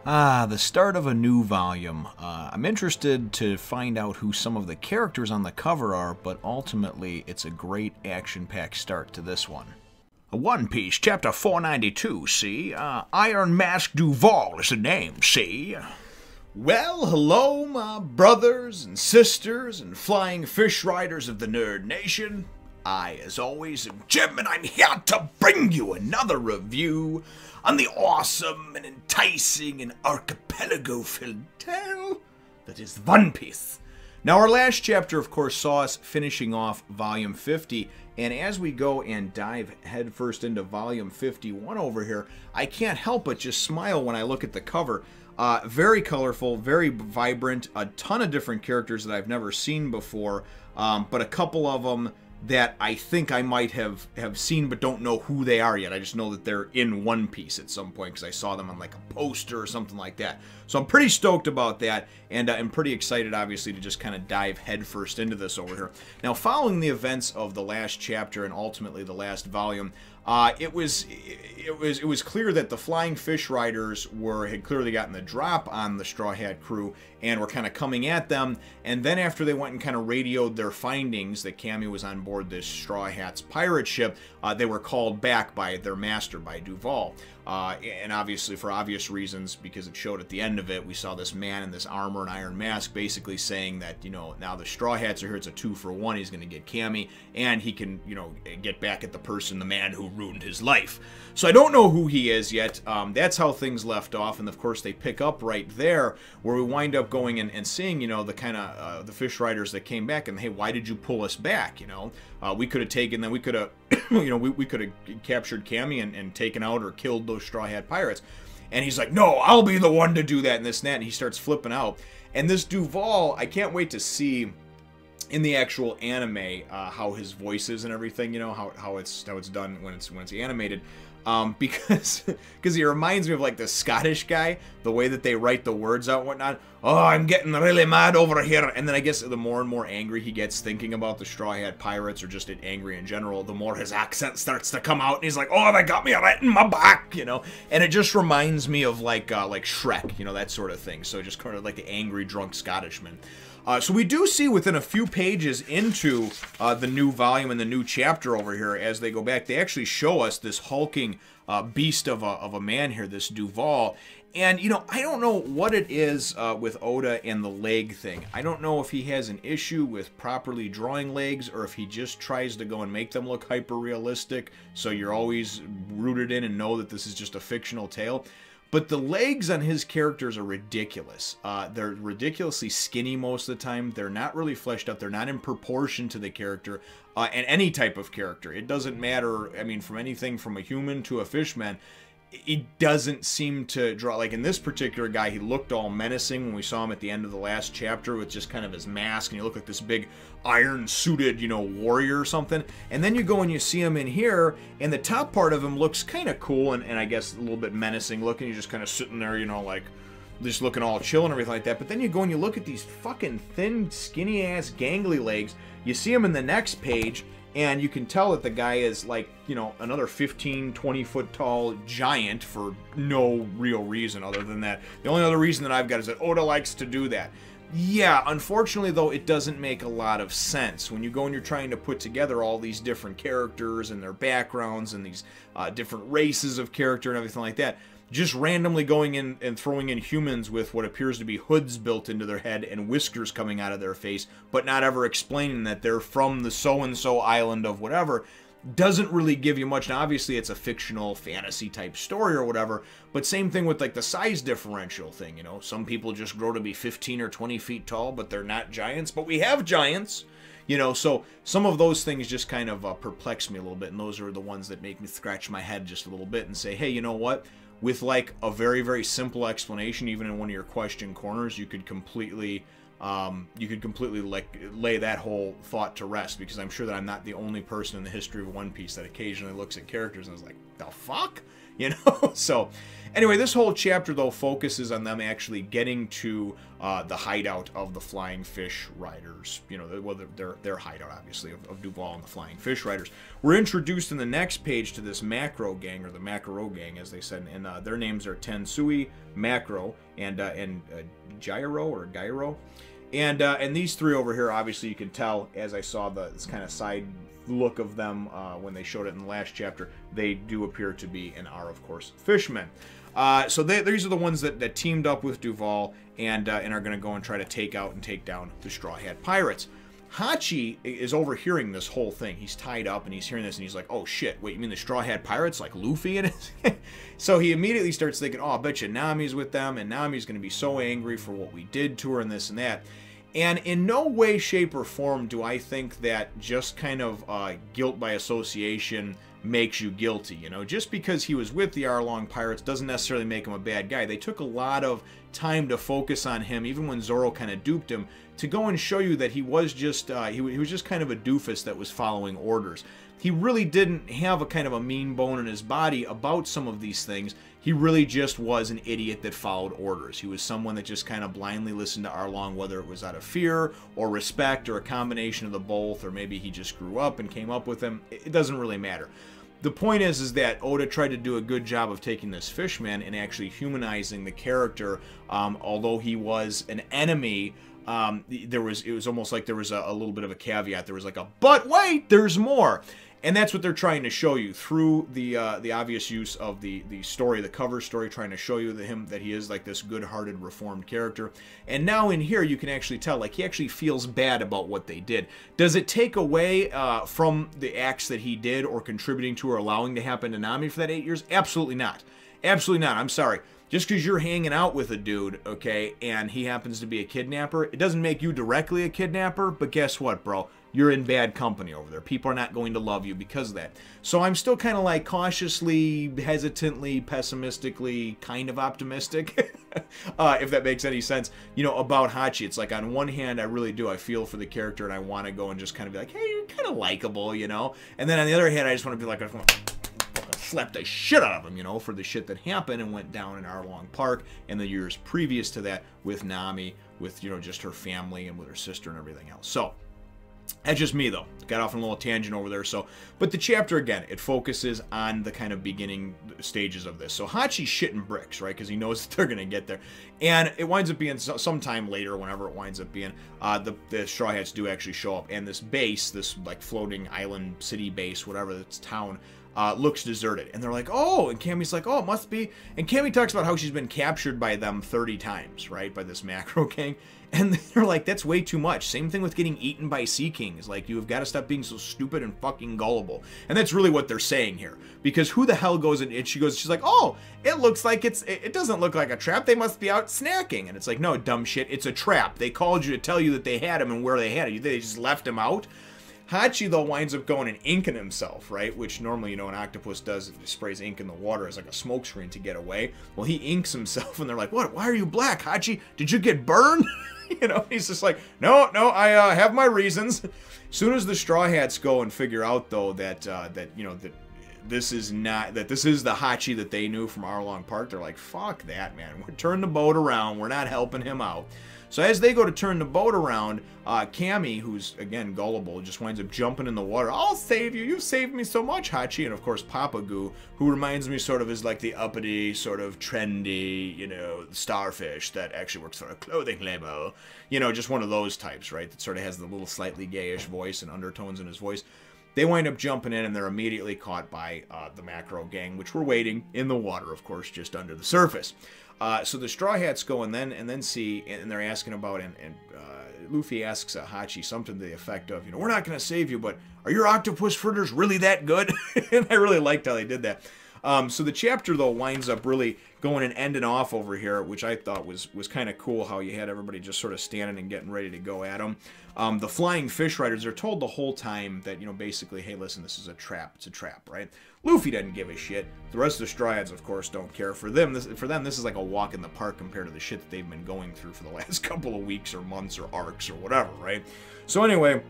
The start of a new volume. I'm interested to find out who some of the characters on the cover are, but ultimately it's a great action-packed start to this one. One Piece, chapter 492, see? Iron Mask Duval is the name, see? Well, hello, my brothers and sisters and flying fish riders of the Nerd Nation. I, as always, am Jim, and I'm here to bring you another review on the awesome and enticing and archipelago-filled tale that is One Piece. Now, our last chapter, of course, saw us finishing off Volume 50, and as we go and dive headfirst into Volume 51 over here, I can't help but just smile when I look at the cover. Very colorful, very vibrant, a ton of different characters that I've never seen before, but a couple of them that I think I might have seen but don't know who they are yet. I just know that they're in One Piece at some point because I saw them on like a poster or something like that. So I'm pretty stoked about that, and I'm pretty excited, obviously, to just kind of dive headfirst into this over here. Now, following the events of the last chapter and ultimately the last volume, it was clear that the Flying Fish Riders had clearly gotten the drop on the Straw Hat crew and were kind of coming at them. And then after they went and kind of radioed their findings that Cammy was on board this Straw Hat's pirate ship, they were called back by their master, by Duval. And obviously, for obvious reasons, because it showed at the end of it, we saw this man in this armor and iron mask basically saying that, you know, now the Straw Hats are here, it's a 2-for-1, he's going to get Cammy, and he can, you know, get back at the person, the man who ruined his life. So I don't know who he is yet. That's how things left off, and of course they pick up right there, where we wind up going and seeing, you know, the kind of, the fish riders that came back, and hey, why did you pull us back, you know? We could have taken them, we could have, you know, we could have captured Cammy and taken out or killed those Straw Hat pirates. And he's like, no, I'll be the one to do that, and this and that, and he starts flipping out. And this Duval, I can't wait to see in the actual anime how his voice is and everything, you know, how it's done when it's animated. Because he reminds me of like the Scottish guy, the way that they write the words out and whatnot. Oh, I'm getting really mad over here. And then I guess the more and more angry he gets thinking about the Straw Hat Pirates or just angry in general, the more his accent starts to come out. And he's like, oh, they got me right in my back, you know. And it just reminds me of like Shrek, you know, that sort of thing. So just kind of like the angry drunk Scottishman. So we do see within a few pages into the new volume and the new chapter over here, as they go back, they actually show us this hulking beast of a man here, this Duval. And, you know, I don't know what it is with Oda and the leg thing. I don't know if he has an issue with properly drawing legs or if he just tries to go and make them look hyper-realistic so you're always rooted in and know that this is just a fictional tale. But the legs on his characters are ridiculous. They're ridiculously skinny most of the time. They're not really fleshed out. They're not in proportion to the character and any type of character. It doesn't matter, I mean, from anything from a human to a fishman. It doesn't seem to draw, like in this particular guy, he looked all menacing when we saw him at the end of the last chapter with just kind of his mask, and he looked like this big iron-suited, you know, warrior or something. And then you go and you see him in here, and the top part of him looks kind of cool and I guess a little bit menacing looking. He's just kind of sitting there, you know, like just looking all chill and everything like that. But then you go and you look at these fucking thin, skinny-ass, gangly legs. You see him in the next page, and you can tell that the guy is like, you know, another 15, 20-foot tall giant for no real reason other than that. The only other reason that I've got is that Oda likes to do that. Yeah, unfortunately, though, it doesn't make a lot of sense. When you go and you're trying to put together all these different characters and their backgrounds and these different races of character and everything like that, just randomly going in and throwing in humans with what appears to be hoods built into their head and whiskers coming out of their face, but not ever explaining that they're from the so-and-so island of whatever, doesn't really give you much. Now, obviously, it's a fictional fantasy type story or whatever, but same thing with like the size differential thing, you know. Some people just grow to be 15 or 20 feet tall, but they're not giants, but we have giants. You know, so some of those things just kind of perplex me a little bit, and those are the ones that make me scratch my head just a little bit and say, hey, you know what? With like a very, very simple explanation, even in one of your question corners, you could completely like lay that whole thought to rest, because I'm sure that I'm not the only person in the history of One Piece that occasionally looks at characters and is like, the fuck? you know? So anyway, this whole chapter, though, focuses on them actually getting to the hideout of the Flying Fish Riders. You know, well, their hideout, obviously, of Duval and the Flying Fish Riders. We're introduced in the next page to this Macro Gang, or the Macro Gang, as they said, and their names are Tensui, Macro, and Gyro, or Gyro. And these three over here, obviously, you can tell, as I saw this kind of side look of them when they showed it in the last chapter, they do appear to be, and are, of course, fishmen. So these are the ones that teamed up with Duval and are going to go and try to take down the Straw Hat Pirates. Hachi is overhearing this whole thing. He's tied up and he's hearing this and he's like, oh shit, wait, you mean the Straw Hat Pirates, like Luffy and it? So he immediately starts thinking, oh, I bet you Nami's with them, and Nami's going to be so angry for what we did to her and this and that. And in no way, shape, or form do I think that just kind of guilt by association makes you guilty. You know, just because he was with the Arlong Pirates doesn't necessarily make him a bad guy. They took a lot of time to focus on him, even when Zoro kind of duped him, to go and show you that he was just he was just kind of a doofus that was following orders. He really didn't have a kind of a mean bone in his body about some of these things. He really just was an idiot that followed orders. He was someone that just kind of blindly listened to Arlong, whether it was out of fear or respect or a combination of the both, or maybe he just grew up and came up with him. It doesn't really matter. The point is that Oda tried to do a good job of taking this fishman and actually humanizing the character. Although he was an enemy, it was almost like there was a little bit of a caveat. There was like a, but wait, there's more. And that's what they're trying to show you through the obvious use of the story, the cover story, trying to show you that he is like this good-hearted, reformed character. And now in here, you can actually tell, like, he actually feels bad about what they did. Does it take away from the acts that he did or contributing to or allowing to happen to Nami for that 8 years? Absolutely not. Absolutely not. I'm sorry. Just because you're hanging out with a dude, okay, and he happens to be a kidnapper, it doesn't make you directly a kidnapper, but guess what, bro? You're in bad company over there. People are not going to love you because of that. So I'm still kind of like cautiously, hesitantly, pessimistically, kind of optimistic, if that makes any sense, you know, about Hachi. It's like, on one hand, I really do. I feel for the character, and I want to go and just kind of be like, hey, you're kind of likable, you know? And then on the other hand, I just want to be like, I want to slap the shit out of him, you know, for the shit that happened and went down in Arlong Park and the years previous to that with Nami, with, you know, just her family and with her sister and everything else. So that's just me, though. Got off on a little tangent over there. So, but the chapter, again, it focuses on the kind of beginning stages of this. So Hachi's shitting bricks, right? Because he knows that they're going to get there. And it winds up being sometime later, whenever it winds up being, the Straw Hats do actually show up. And this base, this like floating island city base, whatever, it's town, looks deserted. And they're like, oh, and Cammy's like, oh, it must be. And Cammy talks about how she's been captured by them 30 times, right? By this Macro Gang. And they're like, that's way too much. Same thing with getting eaten by sea kings. Like, you have got to stop being so stupid and fucking gullible. And that's really what they're saying here. Because who the hell goes and she's like, oh, it looks like it doesn't look like a trap. They must be out snacking. And it's like, no, dumb shit. It's a trap. They called you to tell you that they had him and where they had it. They just left him out. Hachi, though, winds up going and inking himself, right? Which normally, you know, an octopus does, sprays ink in the water as like a smoke screen to get away. Well, he inks himself, and they're like, what? Why are you black, Hachi? Did you get burned? You know, he's just like, no, I have my reasons. As soon as the Straw Hats go and figure out, though, that this is the Hachi that they knew from Arlong Park, they're like, fuck that, man. We're turning the boat around. We're not helping him out. So as they go to turn the boat around, Cammy, who's, again, gullible, just winds up jumping in the water. I'll save you. You've saved me so much, Hachi. And, of course, Papa Goo, who reminds me sort of as like the uppity, sort of trendy, you know, starfish that actually works for a clothing label. You know, just one of those types, right? That sort of has the little slightly gayish voice and undertones in his voice. They wind up jumping in, and they're immediately caught by the Macro Gang, which were waiting in the water, of course, just under the surface. So the Straw Hats go and then see, and they're asking about, and Luffy asks Hachi something to the effect of, you know, we're not going to save you, but are your octopus fritters really that good? And I really liked how they did that. So the chapter, though, winds up really going and ending off over here, which I thought was kind of cool, how you had everybody just sort of standing and getting ready to go at them. The Flying Fish Riders are told the whole time that, you know, basically, hey, listen, this is a trap. It's a trap, right? Luffy doesn't give a shit. The rest of the Straw Hats, of course, don't care. For them, this is like a walk in the park compared to the shit that they've been going through for the last couple of weeks or months or arcs or whatever, right? So anyway,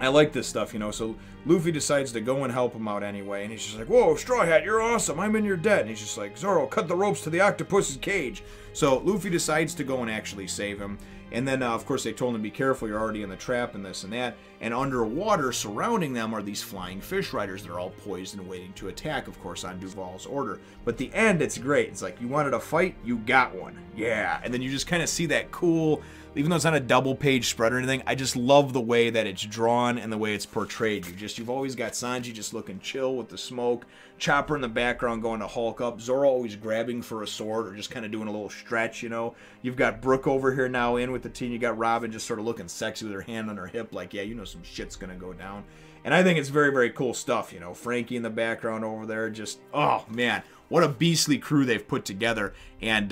I like this stuff, you know. So Luffy decides to go and help him out anyway, and he's just like, "Whoa, Straw Hat, you're awesome. I'm in your debt." And he's just like, "Zoro, cut the ropes to the octopus's cage." So Luffy decides to go and actually save him. And then, of course, they told him to be careful. You're already in the trap and this and that. And underwater, surrounding them, are these flying fish riders. They're all poised and waiting to attack, of course, on Duval's order. But the end, it's great. It's like, you wanted a fight? You got one. Yeah. And then you just kind of see that cool, even though it's not a double-page spread or anything, I just love the way that it's drawn and the way it's portrayed. You've always got Sanji just looking chill with the smoke, Chopper in the background going to Hulk up, Zoro always grabbing for a sword or just kind of doing a little stretch, you know. You've got Brooke over here now in with the team. You got Robin just sort of looking sexy with her hand on her hip like, yeah, you know some shit's going to go down. And I think it's very, very cool stuff, you know. Frankie in the background over there just, oh, man. What a beastly crew they've put together, and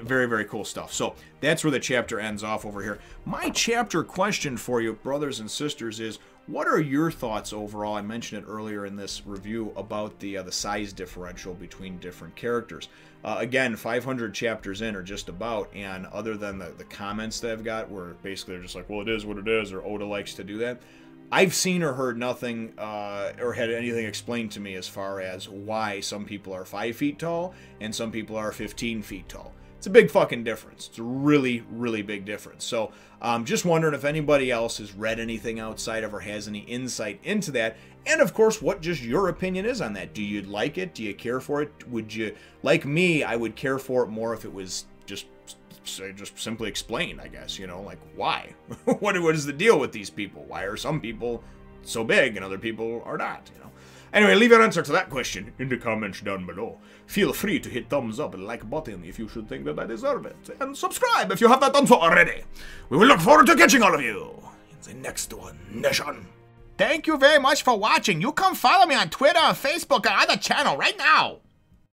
very, very cool stuff. So that's where the chapter ends off over here. My chapter question for you, brothers and sisters, is what are your thoughts overall? I mentioned it earlier in this review about the size differential between different characters. Again, 500 chapters in, or just about, and other than the comments that I've got where basically they're just like, well, it is what it is, or Oda likes to do that. I've seen or heard nothing or had anything explained to me as far as why some people are 5 feet tall and some people are 15 feet tall. It's a big fucking difference. It's a really, really big difference. So just wondering if anybody else has read anything outside of or has any insight into that. And of course, what just your opinion is on that. Do you like it? Do you care for it? Would you, like me, I would care for it more if it was just simply explained, I guess, you know, like, why? What is the deal with these people? Why are some people so big and other people are not, you know? Anyway, leave your answer to that question in the comments down below. Feel free to hit thumbs up and like button if you should think that I deserve it. And subscribe if you have not done so already. We will look forward to catching all of you in the next one, Nation. Thank you very much for watching. You come follow me on Twitter, Facebook, or other channel right now.